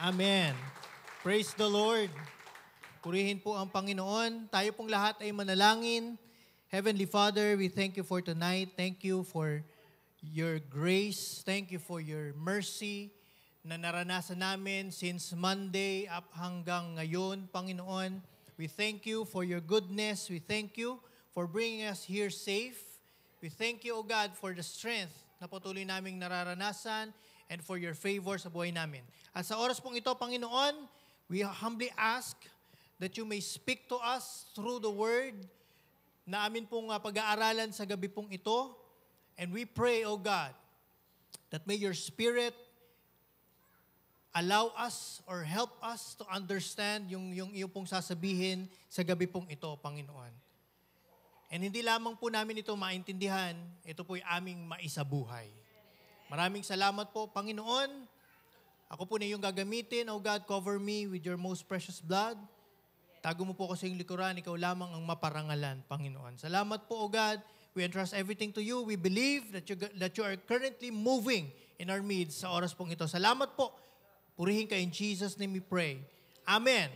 Amen. Praise the Lord. Purihin po ang Panginoon. Tayo pong lahat ay manalangin. Heavenly Father, we thank you for tonight. Thank you for your grace. Thank you for your mercy na naranasan namin since Monday up hanggang ngayon, Panginoon. We thank you for your goodness. We thank you for bringing us here safe. We thank you, O God, for the strength na patuloy naming nararanasan and for your favor sa buhay namin. At sa oras pong ito, Panginoon, we humbly ask that you may speak to us through the word na amin pong pag-aaralan sa gabi pong ito. And we pray, O God, that may your Spirit allow us or help us to understand yung iyo pong sasabihin sa gabi pong ito, Panginoon. And hindi lamang po namin ito maintindihan, ito po'y aming maisabuhay. Maraming salamat po, Panginoon. Ako po na yung gagamitin. O God, cover me with your most precious blood. Tago mo po ko sa iyong likuran. Ikaw lamang ang maparangalan, Panginoon. Salamat po, O God. We entrust everything to you. We believe that you are currently moving in our midst sa oras pong ito. Salamat po. Purihin ka in Jesus' name we pray. Amen.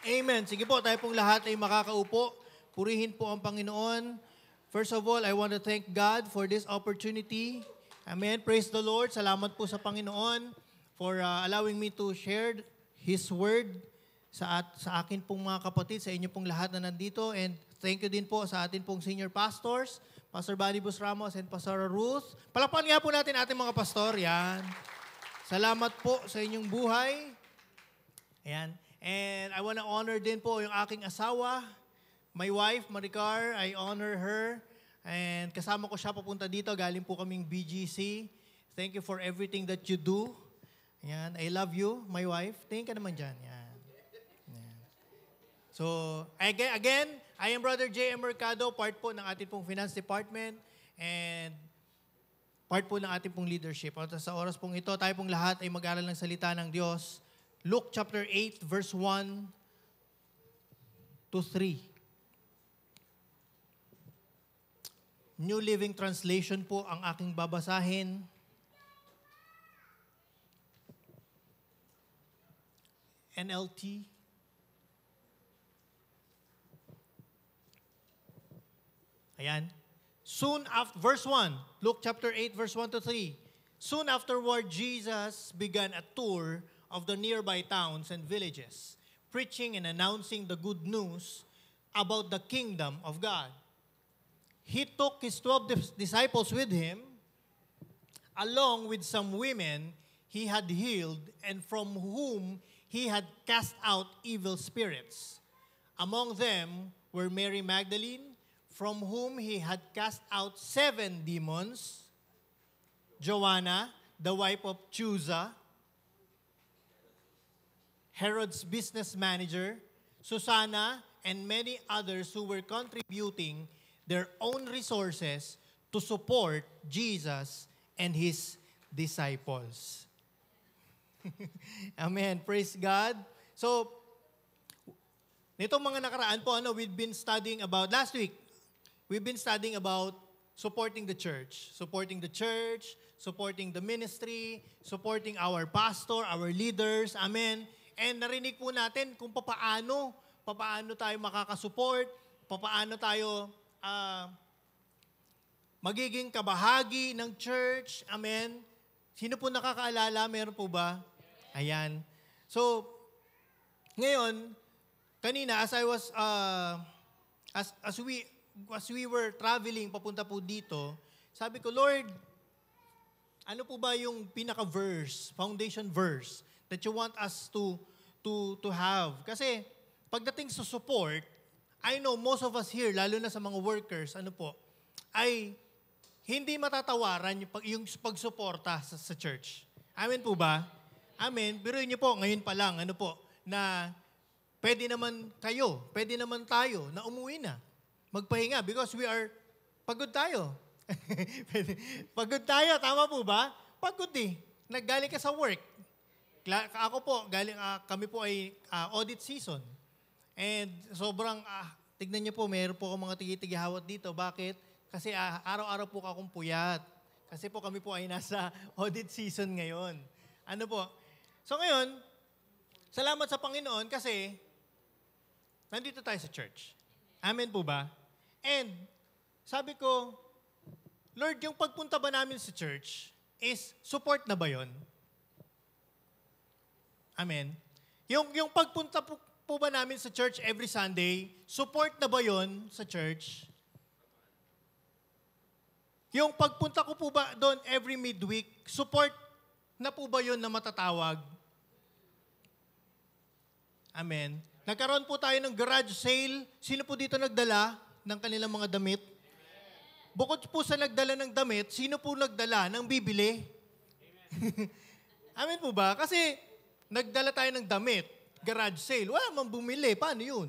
Amen. Sige po, tayo pong lahat ay makakaupo. Purihin po ang Panginoon. First of all, I want to thank God for this opportunity. Amen. Praise the Lord. Salamat po sa Panginoon for allowing me to share His Word sa akin pong mga kapatid, sa inyo pong lahat na nandito. And thank you din po sa atin pong senior pastors, Pastor Buddy Bus Ramos and Pastor Ruth. Palakpakan nga po natin ating mga pastor. Yan. Salamat po sa inyong buhay. Ayan. And I want to honor din po yung aking asawa, my wife, Maricar. I honor her. And kasama ko siya papunta dito. Galing po kaming BGC. Thank you for everything that you do. Ayan. I love you, my wife. Tingin ka naman dyan. Ayan. Ayan. So, again, I am Brother J.M. Mercado, part po ng ating pong finance department. And part po ng ating pong leadership. At sa oras pong ito, tayo pong lahat ay mag-aral ng salita ng Diyos. Luke chapter 8, verse 1 to 3. New Living Translation po ang aking babasahin. NLT. Ayan. Soon after, verse 1, Luke chapter 8, verse 1 to 3. Soon afterward, Jesus began a tour of the nearby towns and villages, preaching and announcing the good news about the kingdom of God. He took his 12 disciples with him, along with some women he had healed and from whom he had cast out evil spirits. Among them were Mary Magdalene, from whom he had cast out 7 demons, Joanna, the wife of Chuza, Herod's business manager, Susanna, and many others who were contributing their own resources to support Jesus and His disciples. Amen. Praise God. So, nitong mga nakaraan po, we've been studying about, last week, we've been studying about supporting the church, supporting the ministry, supporting our pastor, our leaders. Amen. And narinig po natin kung paano tayo makakasupport, paano tayo magiging kabahagi ng church. Amen. Sino po nakakaalala? Meron po ba? Ayan. So, ngayon, kanina as I was as we were traveling papunta po dito, sabi ko, Lord, ano po ba yung pinaka-verse, foundation verse that you want us to have? Kasi pagdating sa support, I know most of us here, lalo na sa mga workers, ay hindi matatawaran yung pagsuporta sa church. Amen po ba? Amen. Pero niyo po, ngayon pa lang, na pwede naman tayo na umuwi na. Magpahinga because pagod tayo. Pagod tayo, tama po ba? Pagod eh. Naggaling ka sa work. Ako po, kami po ay audit season. And sobrang, tignan niyo po, mayroon po akong mga tigihawat dito. Bakit? Kasi araw-araw po akong puyat. Kasi po kami po ay nasa audit season ngayon. So ngayon, Salamat sa Panginoon kasi nandito tayo sa church. Amen po ba? And sabi ko, Lord, yung pagpunta ba namin sa church is support na ba yon? Amen. Yung pagpunta po ba namin sa church every Sunday, support na ba yon sa church? Yung pagpunta ko po ba doon every midweek, support na po ba yon na matatawag? Amen. Nagkaroon po tayo ng garage sale. Sino po dito nagdala ng kanilang mga damit? Bukod po sa nagdala ng damit, sino po nagdala ng bibili? Amen po ba? Kasi nagdala tayo ng damit, garage sale. Wala mang bumili. Paano yun?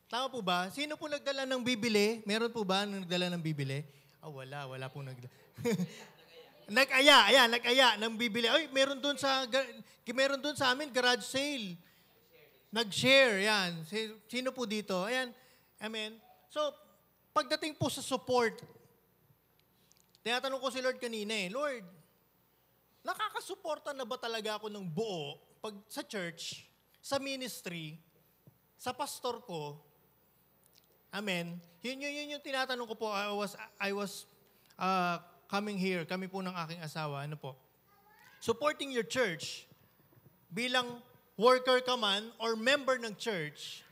Tama po ba? Sino po nagdala ng bibili? Meron po ba nagdala ng bibili? Wala. Wala po nagdala. Nag-aya ng bibili. Ay, meron doon sa amin, garage sale. Nag-share, yan. Sino po dito? Ayan. Amen. So, pagdating po sa support, tinatanong ko si Lord kanina Lord, nakakasuporta na ba talaga ako ng buo pag sa church, sa ministry, sa pastor ko? Amen. Yun yung tinatanong ko po. I was coming here, kami po ng aking asawa, supporting your church bilang worker ka man or member ng church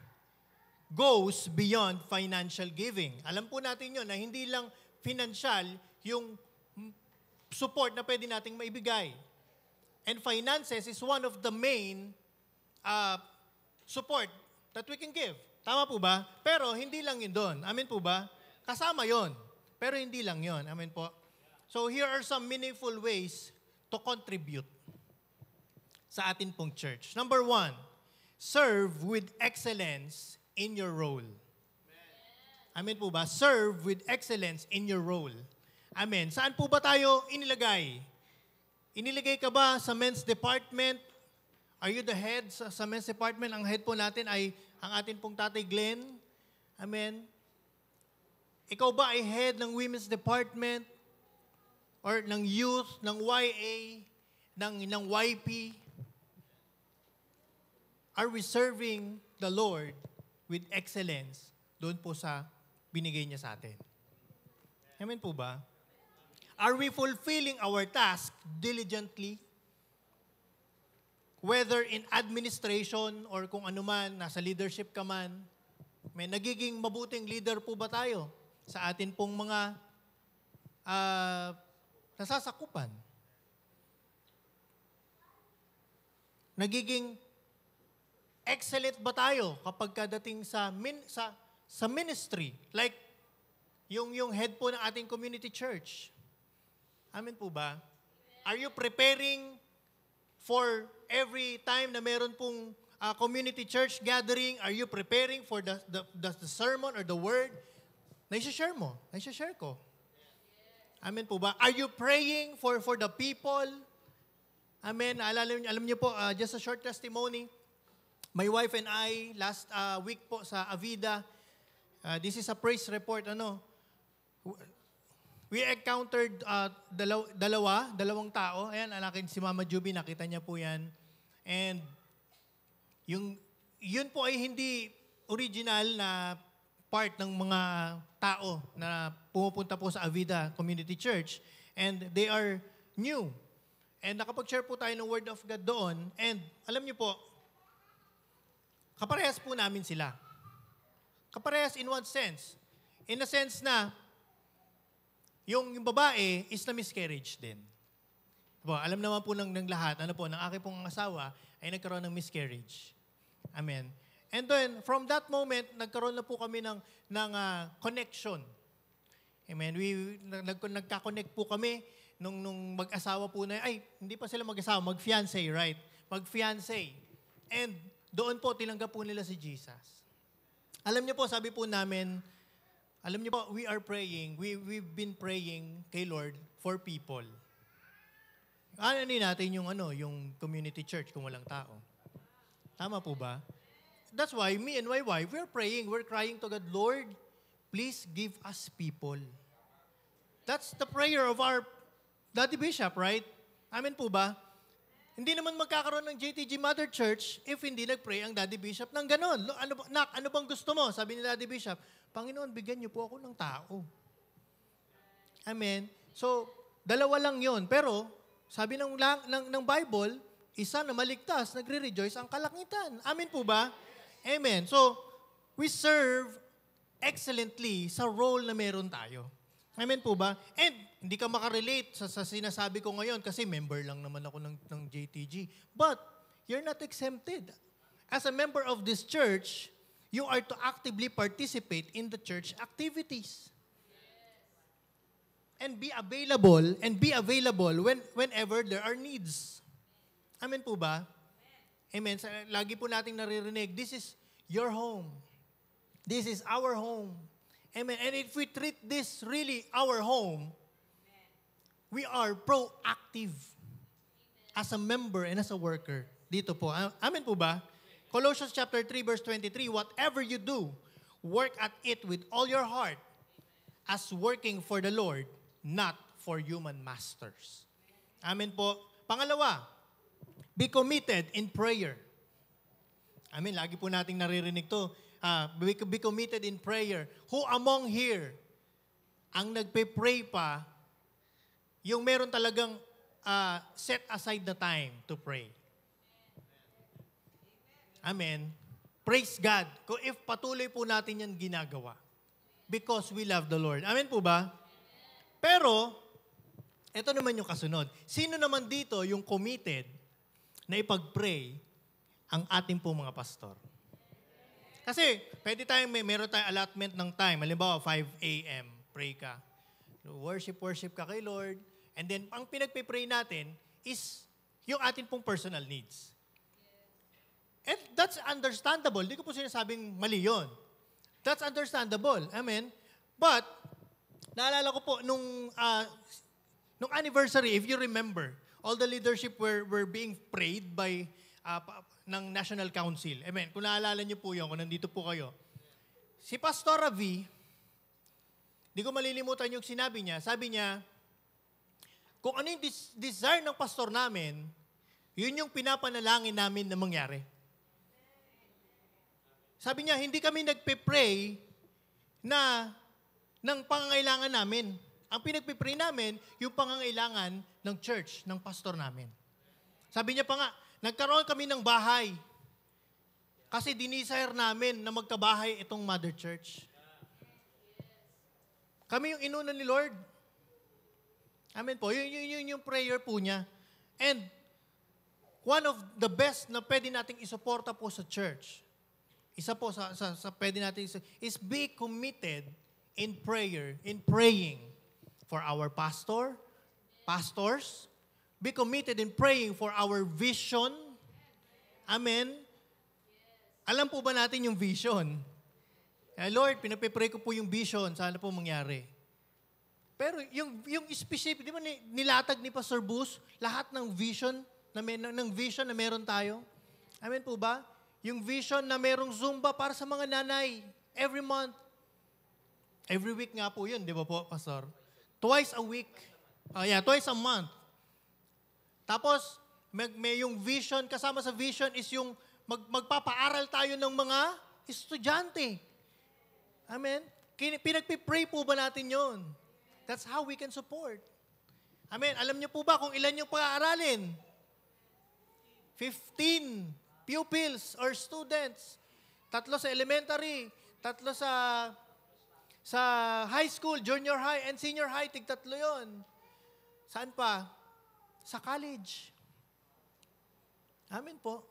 goes beyond financial giving. Alam po natin yun na hindi lang financial yung support na pwede nating maibigay. And finances is one of the main support that we can give. Tama po ba? Pero hindi lang yun doon. Amen po ba? Kasama yun. Pero hindi lang yun. Amen po. So here are some meaningful ways to contribute sa atin pong church. Number 1, serve with excellence in your role. Amen po ba? Serve with excellence in your role. Amen. Saan po ba tayo inilagay? Inilagay ka ba sa men's department? Are you the head sa men's department? Ang head po natin ay ang atin pong Tatay Glenn. Amen. Ikaw ba ay head ng women's department? Or ng youth, ng YA, ng YP? Are we serving the Lord with excellence doon po sa binigay niya sa atin? Amen po ba? Are we fulfilling our task diligently? Whether in administration or kung ano man, nasa leadership ka man, may nagiging mabuting leader po ba tayo sa atin pong mga nasasakupan? Nagiging excellent ba tayo kapag kadating sa ministry? Like, yung head po ng ating community church. Amen po ba? Are you preparing for every time na meron pong community church gathering? Are you preparing for the sermon or the word? Naisha-share mo. Naisha-share ko. Amen po ba? Are you praying for the people? Amen. Alam niyo po, just a short testimony. My wife and I, last week po sa Avida, this is a praise report, we encountered dalawang tao. Ayan, alakin si Mama Juby, nakita niya po yan. And yun po ay hindi original na part ng mga tao na pumupunta po sa Avida Community Church. And they are new. And nakapag-share po tayo ng Word of God doon. And alam niyo po, kaparehas po namin sila. Kaparehas in one sense. In a sense na, yung babae is na miscarriage din. Alam naman po ng lahat, ng aking pong asawa, ay nagkaroon ng miscarriage. Amen. And then, from that moment, nagkaroon na po kami ng connection. Amen. Nagka-connect po kami nung mag-asawa po na, hindi pa sila mag-asawa, mag-fiancé, right? Mag-fiancé. And doon po, tinanggap po nila si Jesus. Alam niyo po, sabi po namin, we are praying, we've been praying kay Lord for people. Ano natin yung community church kung walang tao? Tama po ba? That's why me and my wife, we're praying, we're crying to God, Lord, please give us people. That's the prayer of our Daddy Bishop, right? Amen po ba? Hindi naman magkakaroon ng JTG Mother Church if hindi nag-pray ang Daddy Bishop ng ganon. Ano bang gusto mo? Sabi ni Daddy Bishop, Panginoon, bigyan niyo po ako ng tao. Amen. So, dalawa lang yon. Pero, sabi ng Bible, isa na maligtas, nagre-rejoice ang kalangitan. Amen po ba? Amen. So, we serve excellently sa role na meron tayo. Amen po ba? And hindi ka makarelate sa sinasabi ko ngayon kasi member lang naman ako ng JTG. But you're not exempted. As a member of this church, you are to actively participate in the church activities. And be available whenever there are needs. Amen po ba? Amen. Lagi po nating naririnig, this is your home. This is our home. Amen. And if we treat this really our home, we are proactive as a member and as a worker. Dito po. Amen po ba? Colossians chapter 3 verse 23, whatever you do, work at it with all your heart as working for the Lord, not for human masters. Amen po. Pangalawa, be committed in prayer. Amen. Lagi po nating naririnig to. Be committed in prayer. Who among here ang nagpe-pray pa yung meron talagang set aside the time to pray? Amen. Praise God. If patuloy po natin yan ginagawa. Because we love the Lord. Amen po ba? Pero, ito naman yung kasunod. Sino naman dito yung committed na ipag-pray ang ating po mga pastor? Kasi, pwede tayong meron tayong allotment ng time. Halimbawa, 5 a.m. Pray ka. Worship ka kay Lord. And then, ang pinagpe-pray natin is yung atin pong personal needs. And that's understandable. Hindi ko po sinasabing mali yun. That's understandable. Amen? But, naalala ko po, nung anniversary, if you remember, all the leadership were being prayed by ng National Council. Amen. Kung naalala niyo po yun, kung nandito po kayo. Si Pastor Ravi, di ko malilimutan yung sinabi niya. Sabi niya, kung ano yung desire ng pastor namin, yun yung pinapanalangin namin na mangyari. Sabi niya, hindi kami nagpe-pray na ng pangangailangan namin. Ang pinagpe-pray namin, yung pangangailangan ng church, ng pastor namin. Sabi niya pa nga, nagkaroon kami ng bahay. Kasi dinisire namin na magkabahay itong Mother Church. Kami yung inuna ni Lord. Amen po. Yun yung prayer po niya. And one of the best na pwede nating isuporta po sa church, isa po sa pwede natin is be committed in prayer, in praying for our pastors, be committed in praying for our vision. Amen? Alam po ba natin yung vision? Lord, pinapipray ko po yung vision. Sana po mangyari. Pero yung specific, di ba nilatag ni Pastor Bus, lahat ng vision na meron tayo? Amen po ba? Yung vision na merong Zumba para sa mga nanay. Every month. Every week nga po yun, di ba po, Pastor? Twice a week. Twice a month. Tapos, may yung vision, kasama sa vision is yung magpapaaral tayo ng mga estudyante. Amen? Pinagpipray po ba natin yon? That's how we can support. Amen? Alam niyo po ba kung ilan yung pag-aaralin? 15 pupils or students. 3 sa elementary, 3 sa high school, junior high, and senior high, tig-3 yon. Saan pa? Sa college. Amen po.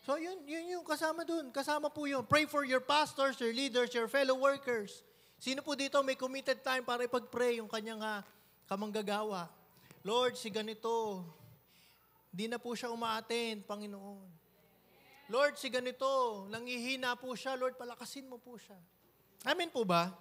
So yun yung kasama dun. Kasama po yun. Pray for your pastors, your leaders, your fellow workers. Sino po dito may committed time para ipag-pray yung kanyang kamanggagawa? Lord, si ganito, di na po siya umaattend, Panginoon. Lord, si ganito, nangihina po siya. Lord, palakasin mo po siya. Amen po ba?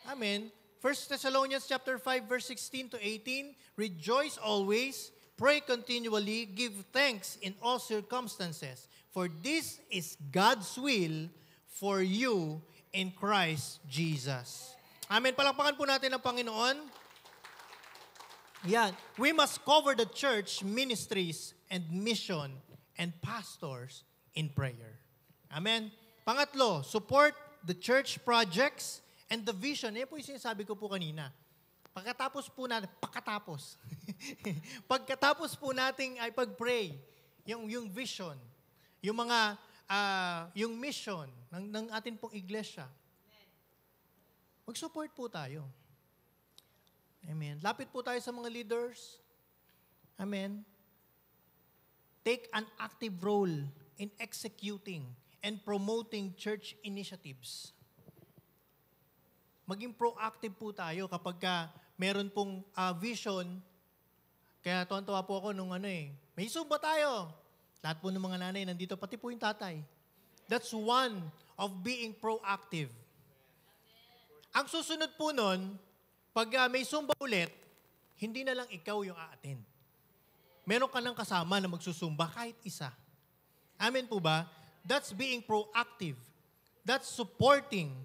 Amen. 1 Thessalonians chapter 5 verse 16 to 18, rejoice always, pray continually, give thanks in all circumstances, for this is God's will for you in Christ Jesus. Amen. Palakpakan po natin ang Panginoon. Yan. We must cover the church ministries and mission and pastors in prayer. Amen? Pangatlo, support the church projects and the vision. Yan po yung sinasabi ko po kanina. Pagkatapos po nating ay pag-pray, yung vision, yung mga, yung mission ng atin pong iglesia, mag-support po tayo. Amen. Lapit po tayo sa mga leaders. Amen. Take an active role in executing and promoting church initiatives. Maging proactive po tayo kapag meron pong vision. Kaya tuwan-tuwa po ako nung may Zumba tayo. Lahat po ng mga nanay nandito, pati po yung tatay. That's one of being proactive. Ang susunod po nun, pag may Zumba ulit, hindi na lang ikaw yung a-attend. Meron ka ng kasama na magsusumba kahit isa. Amen po ba? That's being proactive. That's supporting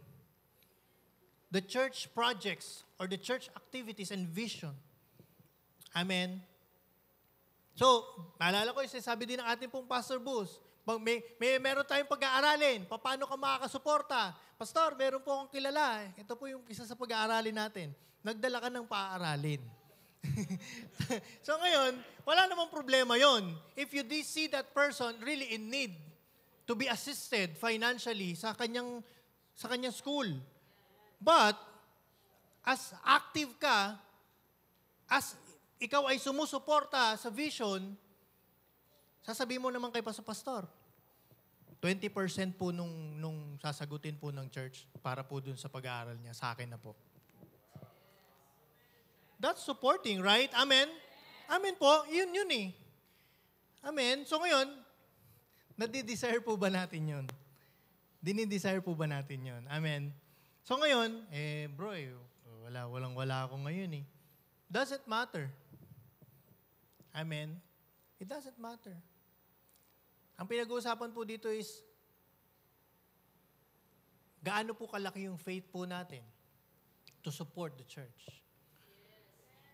the church projects or the church activities and vision. Amen. So, naalala ko yung sinasabi din ng ating pong Pastor Bus, meron tayong pag-aaralin, paano ka makakasuporta? Pastor, meron po akong kilala. Ito po yung isa sa pag-aaralin natin. Nagdala ka ng paaralin. So ngayon, wala namang problema yon. If you see that person really in need to be assisted financially sa kanyang school. But, as active ka, as ikaw ay sumusuporta sa vision, sasabihin mo naman kay Pastor, 20% po nung sasagutin po ng church para po dun sa pag-aaral niya, sa akin na po. That's supporting, right? Amen? Amen po. Yun eh. Amen? So ngayon, nadi-desire po ba natin yun? Dinidesire po ba natin yun? Amen? So ngayon, bro, wala ako ngayon eh. Doesn't matter. Amen? It doesn't matter. Ang pinag-uusapan po dito is, gaano po kalaki yung faith po natin to support the church.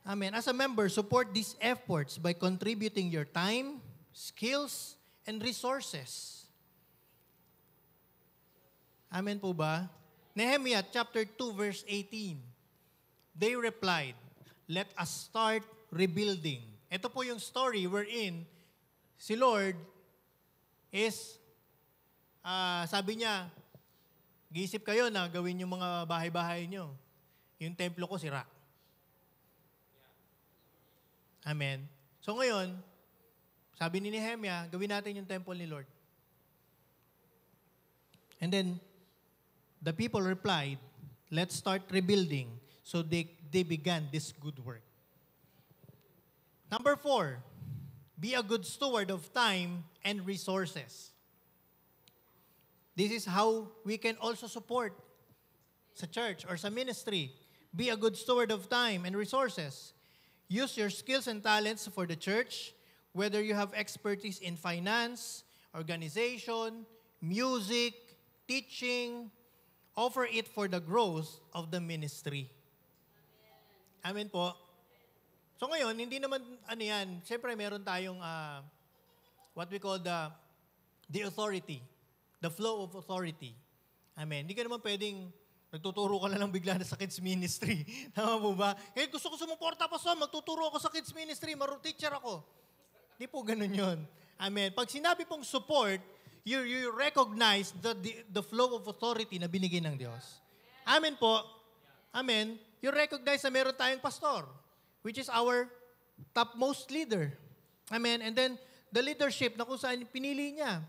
Amen. As a member, support these efforts by contributing your time, skills, and resources. Amen po ba? Nehemiah chapter 2 verse 18. They replied, "Let us start rebuilding." Ito po yung story wherein si Lord is, sabi niya, giisip kayo na gawin yung mga bahay-bahay nyo. Yung templo ko sira. Amen. So ngayon, sabi ni Nehemiah, gawin natin yung temple ni Lord. And then, the people replied, "Let's start rebuilding." So they began this good work. Number 4, be a good steward of time and resources. This is how we can also support sa church or sa ministry. Be a good steward of time and resources. Use your skills and talents for the church, whether you have expertise in finance, organization, music, teaching, offer it for the growth of the ministry. Amen po. So ngayon, hindi naman, siyempre meron tayong what we call the authority, the flow of authority. Amen. Hindi ka naman pwedeng nagtuturo ka na lang bigla na sa kids ministry. Tama po ba? Eh, gusto ko sumuporta, Pastor, magtuturo ako sa kids ministry, teacher ako. Hindi po ganun yun. Amen. Pag sinabi pong support, you recognize the flow of authority na binigay ng Diyos. Amen po. Amen. You recognize na meron tayong pastor, which is our topmost leader. Amen. And then, the leadership na kung saan pinili niya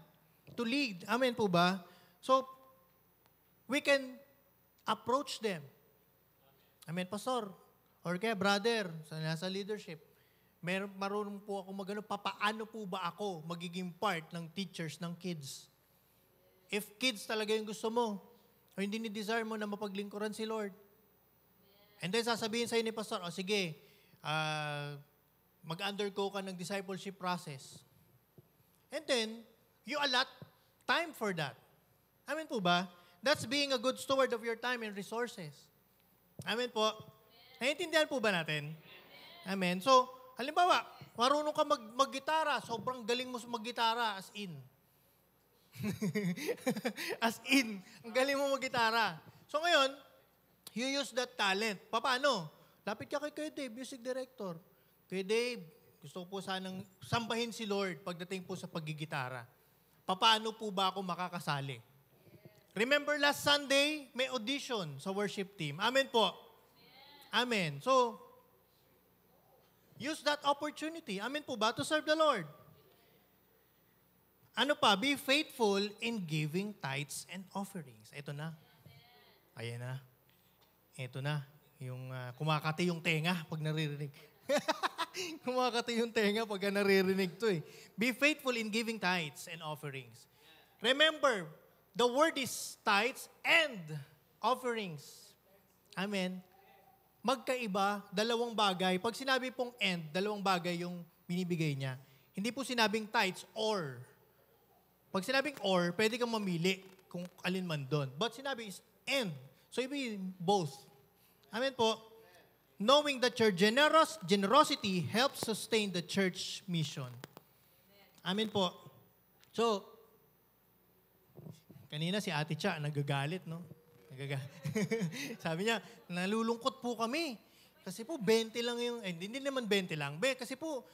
to lead. Amen po ba? So, we can approach them. Amen, Pastor. Or kaya, brother, sa leadership, marunong po ako papaano po ba ako magiging part ng teachers ng kids? If kids talaga yung gusto mo, o hindi ni-desire mo na mapaglingkuran si Lord. And then sasabihin sa'yo ni Pastor, sige, mag-undergo ka ng discipleship process. And then, you allot time for that. Amen po ba? That's being a good steward of your time and resources. Amen po. Naiintindihan po ba natin? Amen. So, halimbawa, marunong ka mag-gitara, sobrang galing mo mag-gitara, as in. As in, ang galing mo mag-gitara. So ngayon, you use that talent. Paano? Lapit ka kay Kuya Dave, music director. Kuya Dave, gusto ko po sanang sambahin si Lord pagdating po sa paggigitara. Paano po ba ako makakasali? Remember last Sunday, may audition sa worship team. Amen po. Amen. So, use that opportunity. Amen po ba? To serve the Lord. Ano pa? Be faithful in giving tithes and offerings. Ito na. Ayan na. Ito na. Yung kumakati yung tenga pag naririnig. Kumakati yung tenga pag naririnig to eh. Be faithful in giving tithes and offerings. Remember, the word is tithes and offerings. Amen. Magkaiba, dalawang bagay. Pag sinabi pong and, dalawang bagay yung binibigay niya. Hindi po sinabing tithes or. Pag sinabing or, pwede kang mamili kung alin man doon. But sinabi is and. So, ibig both. Amen po. Knowing that your generosity helps sustain the church mission. Amen po. So, kanina si Ate Cha, nagagalit, no? Sabi niya, nalulungkot po kami. Kasi po, 20 lang yung, hindi naman 20 lang. Kasi po,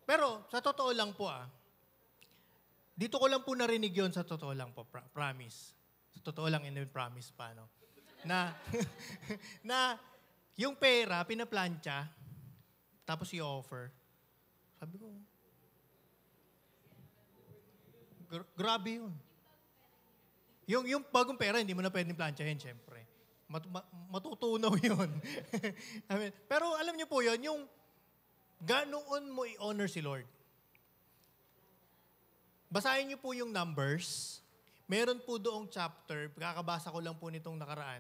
pero sa totoo lang po dito ko lang po narinig yun sa totoo lang po, promise. Sa totoo lang, promise pa, no? Na yung pera, pinaplantya, tapos i-offer. Sabi ko, grabe yun. Yung bagong pera, hindi mo na pwedeng plantyahin, syempre. Matutunaw yun. Pero alam niyo po yun, yung ganoon mo i-honor si Lord. Basahin niyo po yung Numbers. Meron po doong chapter, kakabasa ko lang po nitong nakaraan.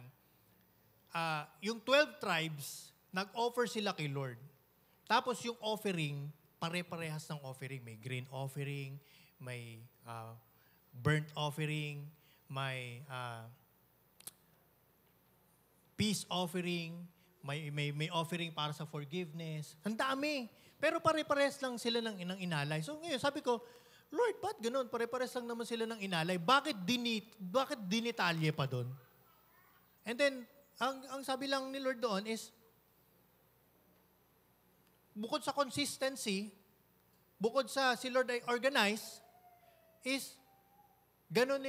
Yung 12 tribes, nag-offer sila kay Lord. Tapos yung offering, pare-parehas ng offering. May grain offering, may burnt offering, may peace offering, may offering para sa forgiveness. Ang dami. Pero pare-pares lang sila ng inalay. So ngayon, sabi ko, Lord, ba't ganun? Pare-pares lang naman sila ng inalay. Bakit dinitalye pa doon? And then, ang sabi lang ni Lord doon is, bukod sa consistency, bukod sa si Lord ay organize, is, ganun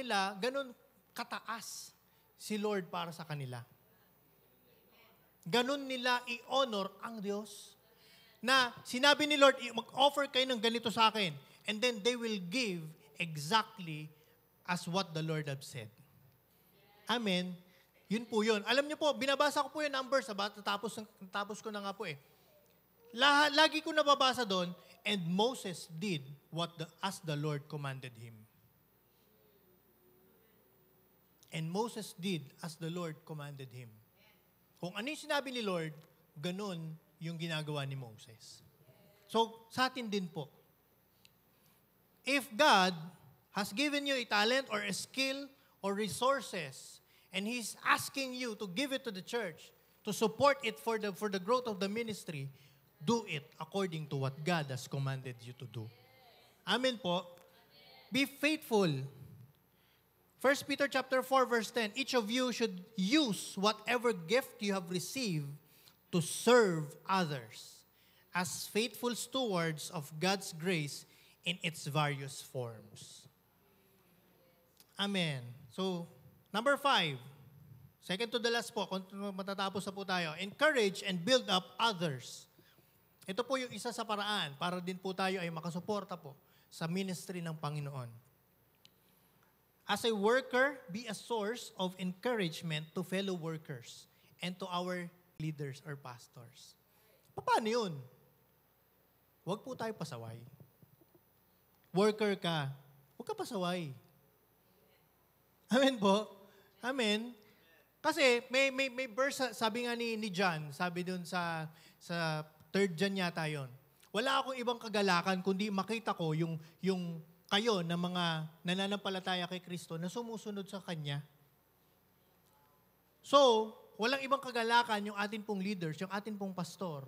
kataas si Lord para sa kanila. Ganun nila i-honor ang Diyos. Na sinabi ni Lord, mag-offer kayo ng ganito sa akin. And then they will give exactly as what the Lord have said. Amen. Yun po yun. Alam niyo po, binabasa ko po yung Numbers, tapos ko na nga po eh. Lagi ko nababasa doon, and Moses did as the Lord commanded him. And Moses did as the Lord commanded him. Kung ano yung sinabi ni Lord, ganun yung ginagawa ni Moses. So, sa atin din po. If God has given you a talent or a skill or resources, and He's asking you to give it to the church, to support it for the growth of the ministry, do it according to what God has commanded you to do. Amen po. Be faithful. 1 Peter chapter 4, verse 10, each of you should use whatever gift you have received to serve others as faithful stewards of God's grace in its various forms. Amen. So, number 5, second to the last po, matatapos na po tayo, encourage and build up others. Ito po yung isa sa paraan para din po tayo ay makasuporta po sa ministry ng Panginoon. As a worker, be a source of encouragement to fellow workers and to our leaders or pastors. Paano yun? Huwag po tayo pasaway. Worker ka, huwag ka pasaway. Amen po? Amen? Kasi may verse, sabi nga ni John, sabi dun sa 3 John yata yun. Wala akong ibang kagalakan kundi makita ko yung kayo na mga nananampalataya kay Kristo na sumusunod sa Kanya. So, walang ibang kagalakan yung atin pong leaders, yung atin pong pastor,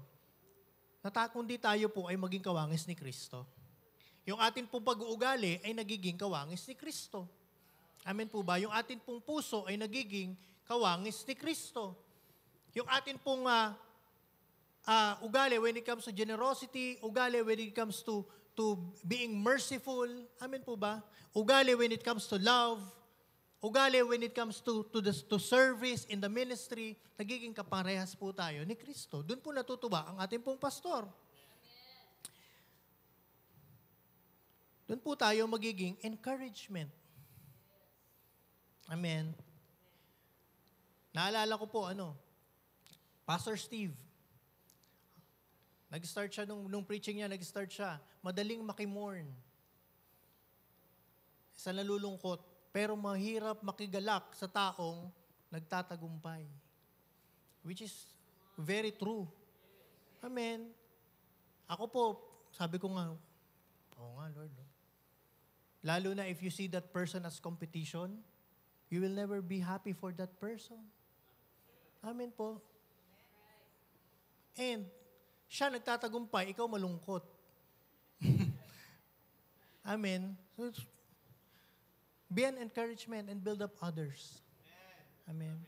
kundi tayo po ay maging kawangis ni Kristo. Yung atin pong pag-uugali ay nagiging kawangis ni Kristo. Amen po ba? Yung atin pong puso ay nagiging kawangis ni Kristo. Yung atin pong ugali when it comes to generosity, ugali when it comes to being merciful, amen po ba? Ugali when it comes to love, ugali when it comes to service in the ministry, nagiging kaparehas po tayo ni Kristo. Doon po natutuwa ang ating pong pastor. Doon po tayo magiging encouragement. Amen. Naalala ko po, Pastor Steve, nag-start siya, nung preaching niya, nag-start siya, madaling makimorn. Sa nalulungkot, pero mahirap makigalak sa taong nagtatagumpay. Which is very true. Amen. Ako po, sabi ko nga, oo nga, Lord. No? Lalo na if you see that person as competition, you will never be happy for that person. Amen po. And, siya nagtatagumpay, ikaw malungkot. Amen. So, be an encouragement and build up others. Amen.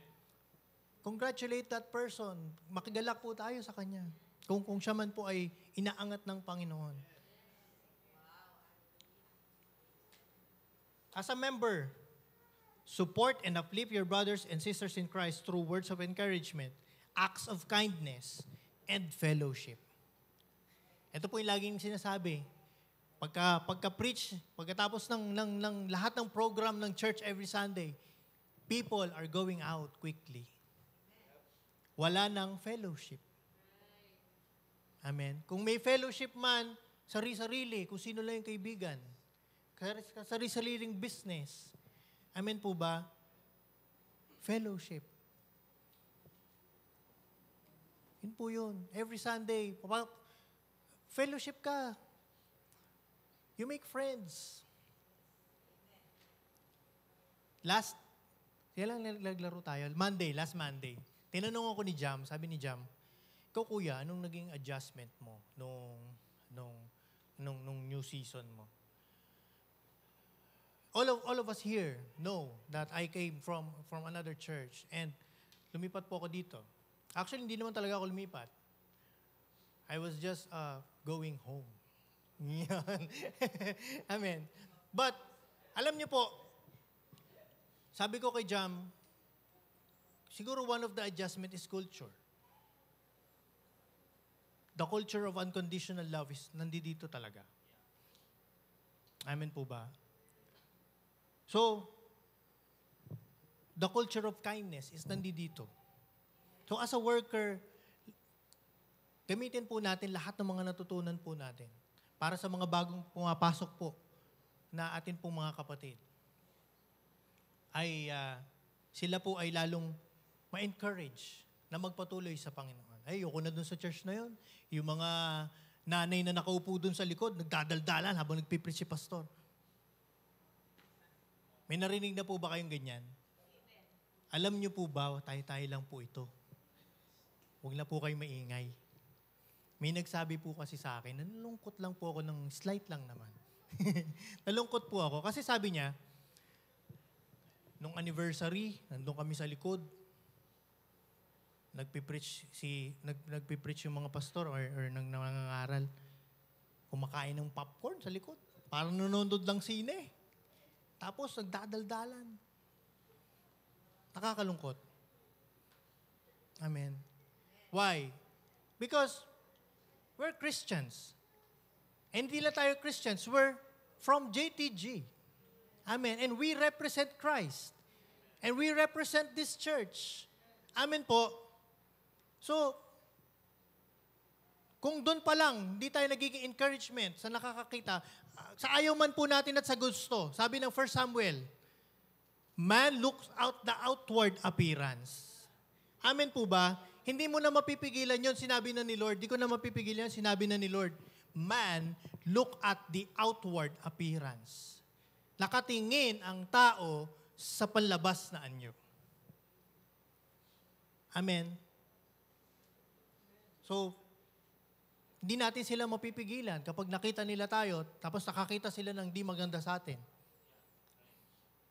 Congratulate that person. Makigalak po tayo sa kanya. Kung siya man po ay inaangat ng Panginoon. As a member, support and uplift your brothers and sisters in Christ through words of encouragement, acts of kindness, and fellowship. Ito po yung laging sinasabi. Pagka-preach, pagkatapos ng lahat ng program ng church every Sunday, people are going out quickly. Wala nang fellowship. Amen. Kung may fellowship man, sari-sarili, kung sino lang yung kaibigan. Sari-sariling business. Amen po ba? Fellowship. Yun po yun. Every Sunday, fellowship ka. You make friends. Kailan naglaro tayo? Last Monday. Tinanong ako ni Jam, sabi ni Jam, ikaw kuya, anong naging adjustment mo nung new season mo? All of us here know that I came from another church and lumipat po ako dito. Actually, hindi naman talaga ako lumipat. I was just going home. Yan. Amen. But, alam niyo po, sabi ko kay Jam, siguro one of the adjustment is culture. The culture of unconditional love is nandito talaga. Amen po ba? So, the culture of kindness is nandito. So, as a worker, gamitin po natin lahat ng mga natutunan po natin para sa mga bagong pumapasok po na atin pong mga kapatid. Sila po ay lalong ma-encourage na magpatuloy sa Panginoon. Ayoko na dun sa church na yun. Yung mga nanay na nakaupo dun sa likod, nagdadaldalan habang nagpipreach si pastor. May narinig na po ba kayong ganyan? Alam niyo po ba, tayo-tayo lang po ito. Huwag na po kayong maingay. May nagsabi po kasi sa akin, nalungkot lang po ako ng slight lang naman. Nalungkot po ako kasi sabi niya, nung anniversary, nandun kami sa likod, nagpipreach yung mga pastor or nangangaral. Kumakain ng popcorn sa likod. Parang nanonood lang sine. Tapos nagdadaldalan. Nakakalungkot. Amen. Why? Because we're Christians. And hindi lang tayo Christians. We're from JTG. Amen. And we represent Christ. And we represent this church. Amen po. So, kung doon pa lang, hindi tayo nagiging encouragement sa nakakakita, sa ayaw man po natin at sa gusto, sabi ng 1 Samuel, man looks out the outward appearance. Amen po ba? Hindi mo na mapipigilan yon, sinabi na ni Lord. Di ko na mapipigilan, sinabi na ni Lord. Man, look at the outward appearance. Nakatingin ang tao sa panlabas na anyo. Amen. So, Hindi natin sila mapipigilan kapag nakita nila tayo, tapos nakakita sila ng di maganda sa atin.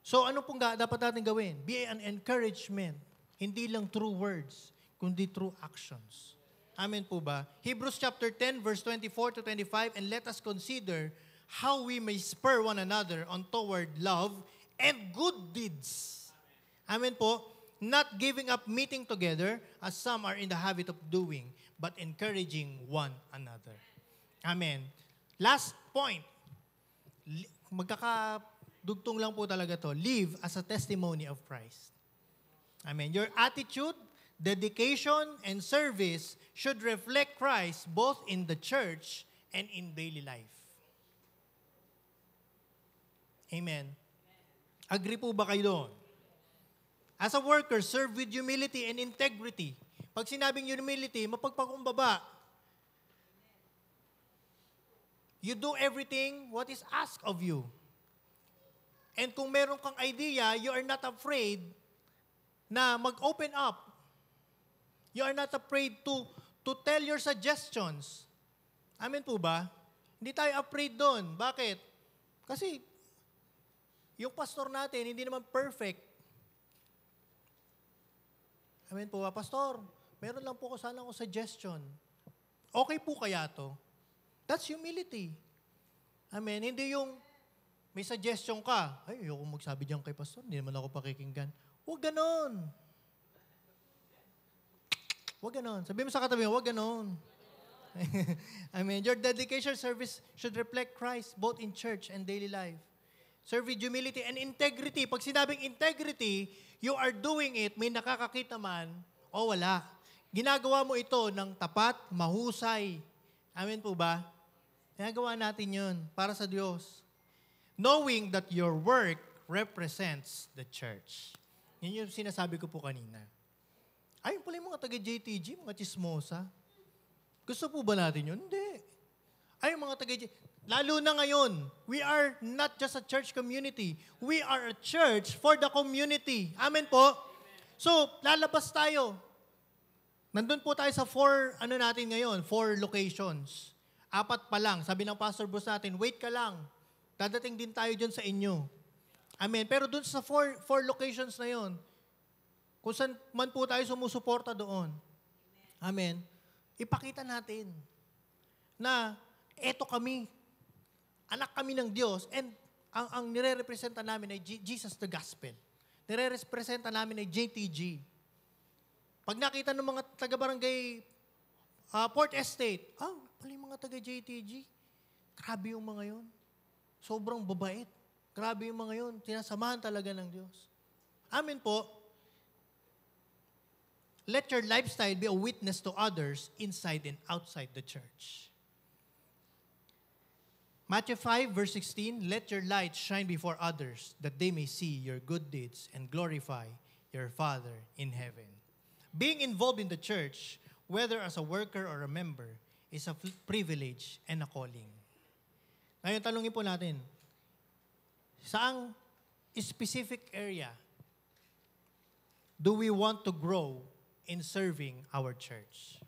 So ano pong dapat natin gawin? Be an encouragement. Hindi lang through words, kundi through actions. Amen po ba? Hebrews chapter 10, verse 24 to 25, and let us consider how we may spur one another on toward love and good deeds. Amen po? Not giving up meeting together, as some are in the habit of doing, but encouraging one another. Amen. Last point. Magkakadugtong lang po talaga to. Live as a testimony of Christ. Amen. Your attitude, dedication, and service should reflect Christ both in the church and in daily life. Amen. Agree po ba kayo doon? As a worker, serve with humility and integrity. Pag sinabing humility, mapagpakumbaba. You do everything what is asked of you. And kung meron kang idea, you are not afraid na mag-open up. You are not afraid to tell your suggestions. Amen po ba? Hindi tayo afraid doon. Bakit? Kasi yung pastor natin, hindi naman perfect. Amen po ba? Pastor, meron lang po ko sana akong suggestion. Okay po kaya to? That's humility. Amen. Hindi yung may suggestion ka. Ay, ayoko magsabi diyan kay pastor. Hindi naman ako pakikinggan. Huwag ganon. Huwag ganon. Sabi mo sa katabi mo, huwag ganon. Amen. Your dedication service should reflect Christ both in church and daily life. Serve with humility and integrity. Pag sinabing integrity, you are doing it, may nakakakita man, o wala. Ginagawa mo ito ng tapat, mahusay. Amen po ba? Ginagawa natin yun para sa Diyos. Knowing that your work represents the church. Yun yung sinasabi ko po kanina. Ayun pala yung mga taga-JTG, mga chismosa. Gusto po ba natin yun? Hindi. Ayun mga taga-JTG. Lalo na ngayon, we are not just a church community. We are a church for the community. Amen po? So, lalabas tayo. Nandun po tayo sa 4 locations. 4 pa lang. Sabi ng Pastor Bruce natin, wait ka lang. Dadating din tayo dyan sa inyo. Amen. Pero dun sa 4 locations na yon, kung saan man po tayo sumusuporta doon. Amen. Ipakita natin na eto kami. Anak kami ng Diyos, and ang nire-representa namin ay Jesus the Gospel. Nire-representa namin ay JTG. Pag nakita ng mga taga-barangay Port Estate, pala yung mga taga-JTG. Grabe yung mga yun. Sobrang babait. Grabe yung mga yun. Sinasamahan talaga ng Diyos. Amen po. Let your lifestyle be a witness to others inside and outside the church. Matthew 5, verse 16, let your light shine before others, that they may see your good deeds and glorify your Father in heaven. Being involved in the church, whether as a worker or a member, is a privilege and a calling. Ngayon, talungin po natin, saang specific area do we want to grow in serving our church?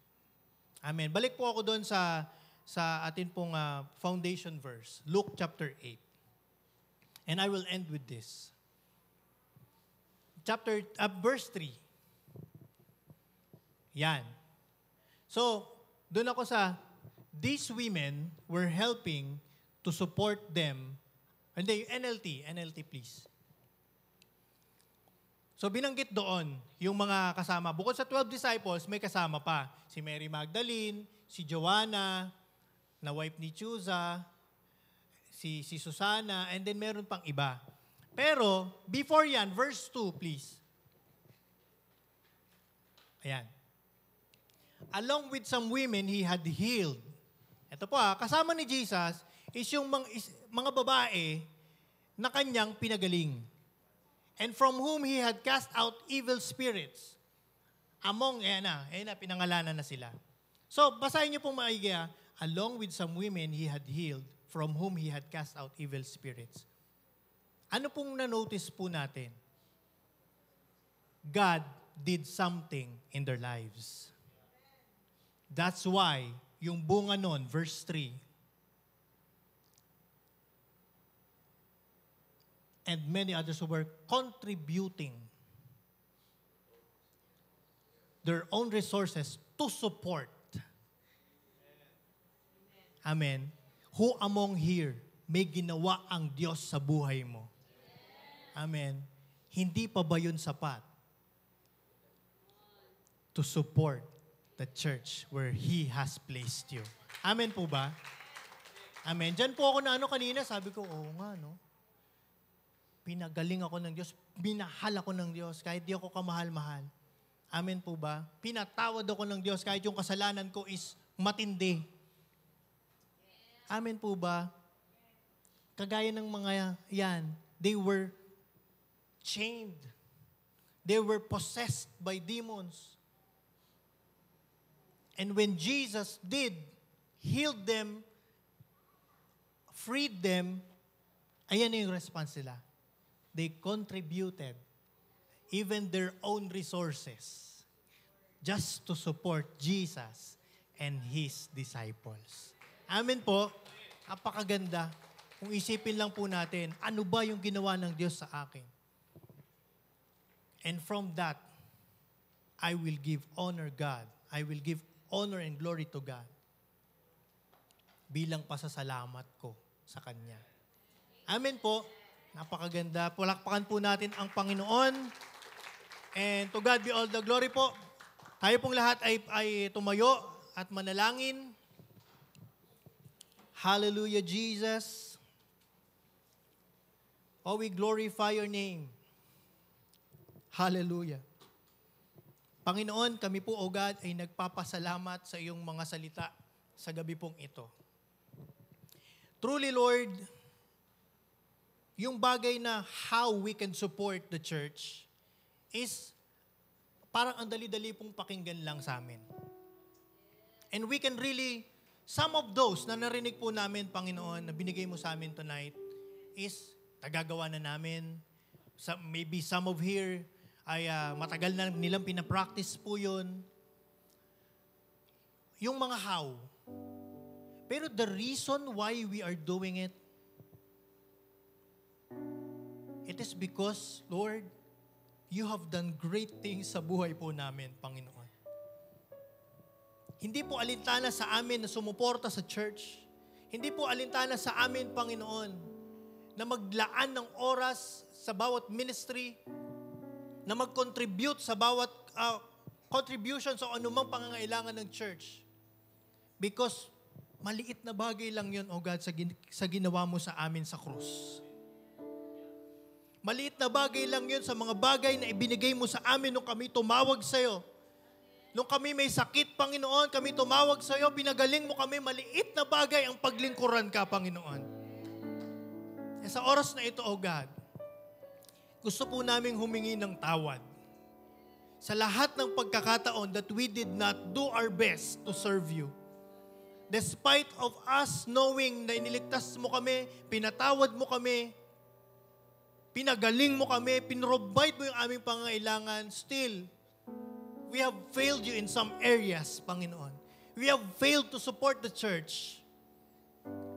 Amen. Balik po ako doon sa atin pong foundation verse, Luke chapter 8. And I will end with this. Verse 3. Yan. So, doon ako sa, these women were helping to support them. Hindi, NLT please. So, binanggit doon yung mga kasama. Bukod sa 12 disciples, may kasama pa. Si Mary Magdalene, si Joanna, na wife ni Chuza, si Susana, and then meron pang iba. Pero, before yan, verse 2, please. Ayan. Along with some women he had healed. Ito po kasama ni Jesus is yung mga babae na kanyang pinagaling. And from whom he had cast out evil spirits. Among, pinangalanan na sila. So, basahin niyo pong maigi along with some women he had healed, from whom he had cast out evil spirits. Ano pong na-notice po natin? God did something in their lives. That's why yung bunga nun, verse 3. And many others who were contributing their own resources to support. Amen. Who among here may ginawa ang Diyos sa buhay mo? Amen. Hindi pa ba yun sapat to support the church where He has placed you? Amen po ba? Amen. Diyan po ako na kanina, sabi ko, oo nga, no? Pinagaling ako ng Diyos, minahal ako ng Diyos, kahit di ako kamahal-mahal. Amen po ba? Pinatawad ako ng Diyos, kahit yung kasalanan ko is matindi. Amen po ba? Kagaya ng mga yan, they were chained. They were possessed by demons. And when Jesus did, healed them, freed them, ayan na yung response nila. They contributed even their own resources just to support Jesus and His disciples. Amen po. Napakaganda. Kung isipin lang po natin, ano ba yung ginawa ng Diyos sa akin? And from that, I will give honor God. I will give honor and glory to God bilang pasasalamat ko sa Kanya. Amen po. Napakaganda. Palakpakan po natin ang Panginoon. And to God be all the glory po. Tayo pong lahat ay tumayo at manalangin. Hallelujah, Jesus. Oh, we glorify your name. Hallelujah. Panginoon, kami po, O God, ay nagpapasalamat sa iyong mga salita sa gabi pong ito. Truly, Lord, yung bagay na how we can support the church is parang ang dali-dali pong pakinggan lang sa amin. And we can really, some of those na narinig po namin, Panginoon, na binigay mo sa amin tonight is nagagawa na namin. Maybe some of here ay matagal na nilang pinapractice po yun. Yung mga how. Pero the reason why we are doing it, it is because, Lord, you have done great things sa buhay po namin, Panginoon. Hindi po alintana sa amin na sumuporta sa church. Hindi po alintana sa amin, Panginoon, na maglaan ng oras sa bawat ministry, na mag-contribute sa bawat contribution sa anumang pangangailangan ng church. Because maliit na bagay lang yun, O God, sa ginawa mo sa amin sa krus. Maliit na bagay lang yun sa mga bagay na ibinigay mo sa amin nung kami tumawag sa'yo. Nung kami may sakit, Panginoon, kami tumawag sa'yo, pinagaling mo kami, maliit na bagay ang paglingkuran ka, Panginoon. E sa oras na ito, O God, gusto po naming humingi ng tawad sa lahat ng pagkakataon that we did not do our best to serve you. Despite of us knowing na iniligtas mo kami, pinatawad mo kami, pinagaling mo kami, pinrovide mo yung aming pangangailangan, still, we have failed you in some areas, Panginoon. We have failed to support the church.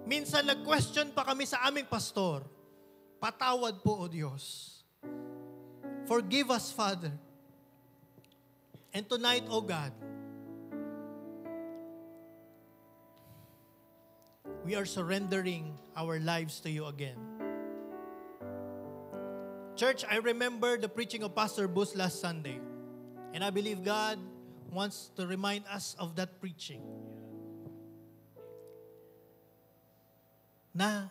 Minsan nag-question pa kami sa aming pastor. Patawad po, O Diyos. Forgive us, Father. And tonight, O God, we are surrendering our lives to you again. Church, I remember the preaching of Pastor Bus last Sunday. And I believe God wants to remind us of that preaching. Na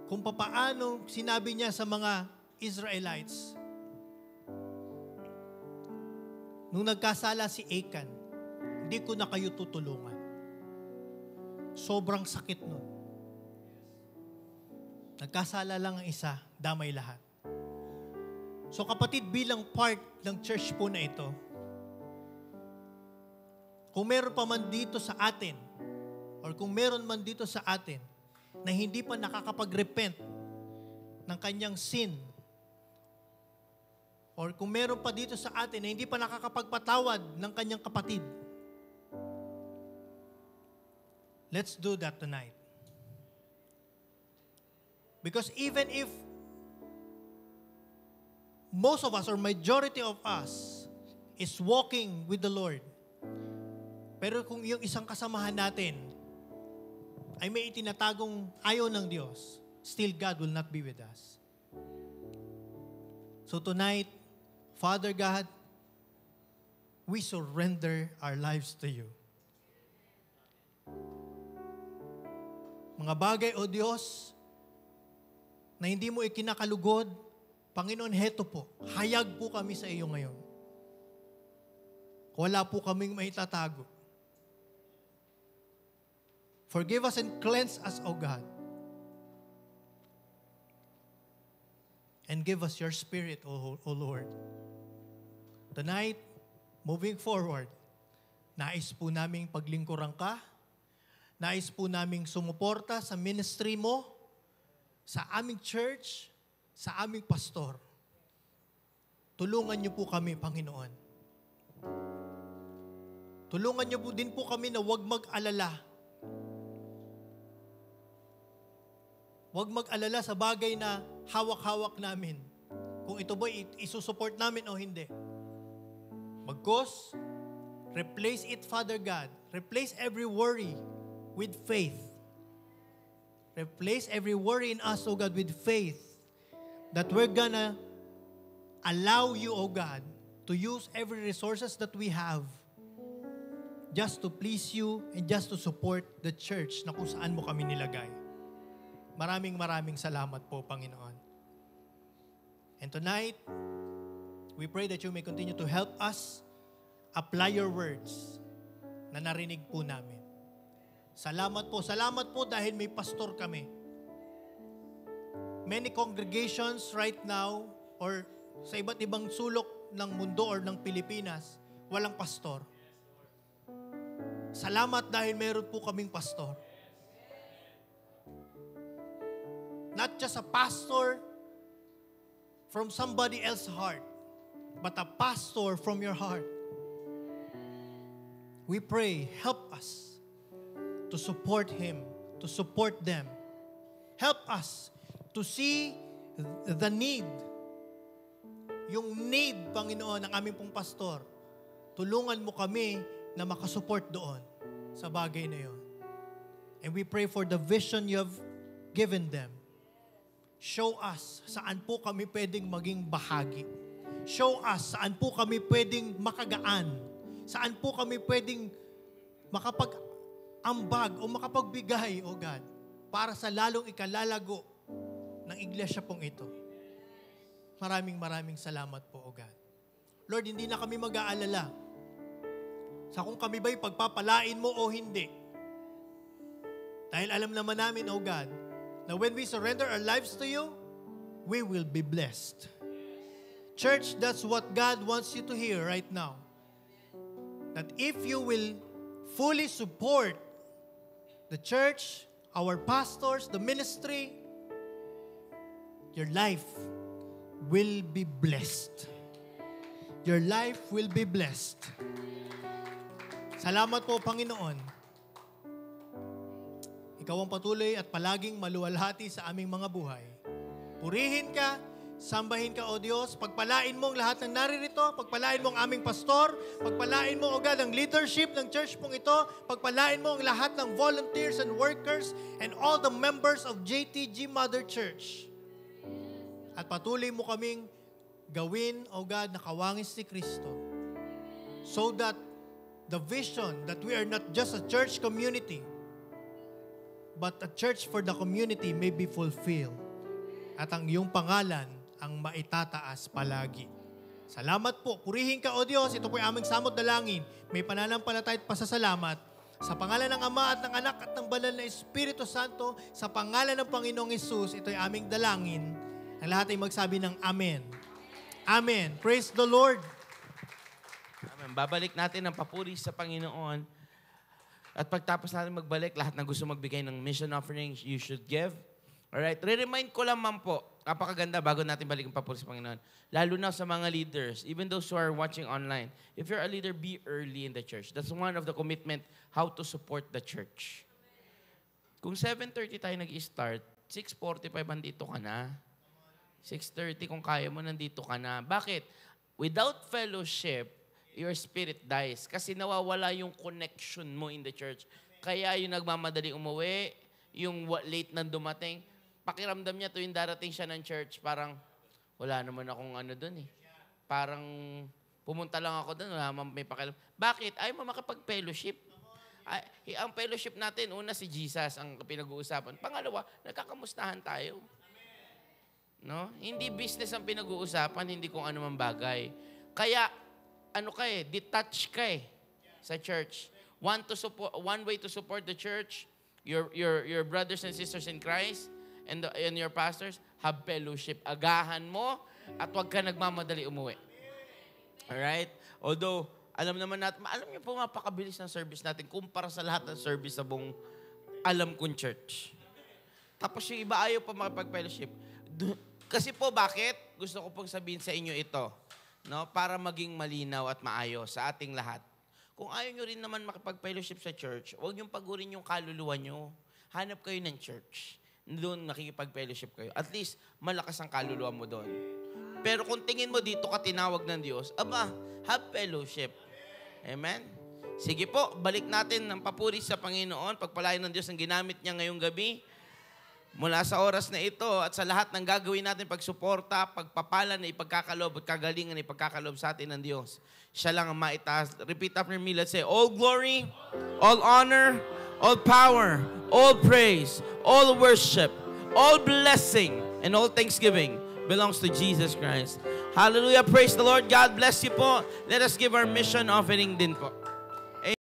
kung papaano sinabi niya sa mga Israelites, nung nagkasala si Achan, hindi ko na kayo tutulungan. Sobrang sakit nun. Nagkasala lang ang isa, damay lahat. So kapatid, bilang part ng church po na ito, kung meron pa man dito sa atin, or kung meron man dito sa atin, na hindi pa nakakapag-repent ng kanyang sin, or kung meron pa dito sa atin na hindi pa nakakapagpatawad ng kanyang kapatid, Let's do that tonight. Because even if most of us or majority of us is walking with the Lord, pero kung yung isang kasamahan natin ay may itinatagong ayaw ng Diyos, still God will not be with us. So tonight, Father God, we surrender our lives to you. Mga bagay, O Diyos, na hindi mo ikinakalugod, Panginoon, heto po, hayag po kami sa iyo ngayon. Wala po kaming maitatago. Forgive us and cleanse us, O God. And give us your spirit, O Lord. Tonight, moving forward, nais po naming paglingkuran ka, nais po naming sumuporta sa ministry mo, sa aming church, sa aming pastor. Tulungan niyo po kami, Panginoon. Tulungan niyo po din po kami na huwag mag-alala. Huwag mag-alala sa bagay na hawak-hawak namin. Kung ito ba isusupport namin o hindi. Bagkus, replace it, Father God. Replace every worry with faith. Replace every worry in us, O God, with faith that we're gonna allow you, O God, to use every resources that we have just to please you and just to support the church na kung saan mo kami nilagay. Maraming salamat po, Panginoon. And tonight, we pray that you may continue to help us apply your words na narinig po namin. Salamat po dahil may pastor kami. Many congregations right now or sa iba't ibang sulok ng mundo or ng Pilipinas, walang pastor. Salamat dahil meron po kaming pastor. Not just a pastor from somebody else's heart, but a pastor from your heart. We pray, help us to support him, to support them. Help us to see the need. Yung need, Panginoon, ng aming pong pastor. Tulungan mo kami na makasupport doon sa bagay na yun. And we pray for the vision you have given them. Show us saan po kami pwedeng maging bahagi. Show us saan po kami pwedeng makagaan. Saan po kami pwedeng makapag-ambag o makapagbigay, O God, para sa lalong ikalalago ng iglesia pong ito. Maraming salamat po, O God. Lord, hindi na kami mag-aalala sa kung kami ba'y pagpapalain mo o hindi. Dahil alam naman namin, O God, na when we surrender our lives to you, we will be blessed. Church, that's what God wants you to hear right now. That if you will fully support the church, our pastors, the ministry, your life will be blessed. Your life will be blessed. Salamat po, Panginoon. Ikaw ang patuloy at palaging maluwalhati sa aming mga buhay. Purihin ka, sambahin ka, O Diyos. Pagpalain mo ang lahat ng naririto. Pagpalain mo ang aming pastor. Pagpalain mo, O God, ang leadership ng church pong ito. Pagpalain mo ang lahat ng volunteers and workers and all the members of JTG Mother Church. At patuloy mo kaming gawin, O God, na kawangis ni Kristo. So that the vision that we are not just a church community, but a church for the community may be fulfilled. At ang iyong pangalan ang maitataas palagi. Salamat po. Purihin ka, O Diyos. Ito po ay aming samot dalangin. May pananampalataya at pasasalamat. Sa pangalan ng Ama at ng Anak at ng Banal na Espiritu Santo, sa pangalan ng Panginoong Hesus, ito ay aming dalangin. Ang lahat ay magsabi ng Amen. Amen. Praise the Lord. Amen. Babalik natin ang papuri sa Panginoon. At pagtapos natin magbalik, lahat na gusto magbigay ng mission offerings, you should give. Alright? Re-remind ko lamang po, napakaganda bago natin balik ang papuri sa Panginoon. Lalo na sa mga leaders, even those who are watching online. If you're a leader, be early in the church. That's one of the commitment, how to support the church. Kung 7:30 tayo nag-start, 6:45 andito ka na. 6:30 kung kaya mo, nandito ka na. Bakit? Without fellowship, your spirit dies. Kasi nawawala yung connection mo in the church. Kaya yung nagmamadali umuwi, yung late na dumating, pakiramdam niya tuwing darating siya ng church, parang wala naman akong ano dun eh. Parang pumunta lang ako dun, wala naman may pakialam. Bakit? Ayaw mo makapag-fellowship. Ang fellowship natin, una si Jesus ang pinag-uusapan. Pangalawa, nagkakamustahan tayo. No? Hindi business ang pinag-uusapan, hindi kung ano man bagay. Kaya, detach ka sa church. One way to support the church, your brothers and sisters in Christ, and your pastors, have fellowship. Agahan mo, at huwag ka nagmamadali umuwi. Alright? Although, alam niyo po mapakabilis ng service natin kumpara sa lahat ng service sa buong alam kong church. Tapos yung iba ayaw pa makapag-fellowship. Kasi po bakit? Gusto ko pong sabihin sa inyo ito, no? Para maging malinaw at maayos sa ating lahat. Kung ayaw nyo rin naman makipag-fellowship sa church, huwag niyong pagurin yung kaluluwa nyo. Hanap kayo ng church. Doon nakikipag-fellowship kayo. At least, malakas ang kaluluwa mo doon. Pero kung tingin mo dito ka tinawag ng Diyos, have fellowship. Amen? Sige po, balik natin ng papuri sa Panginoon. Pagpalain ng Diyos ang ginamit niya ngayong gabi. Mula sa oras na ito at sa lahat ng gagawin natin pagsuporta, pagpapala na ipagkakaloob at kagalingan na ipagkakaloob sa atin ng Diyos. Siya lang ang maitaas. Repeat after me. Let's say, all glory, all honor, all power, all praise, all worship, all blessing, and all thanksgiving belongs to Jesus Christ. Hallelujah. Praise the Lord. God bless you po. Let us give our mission offering din po.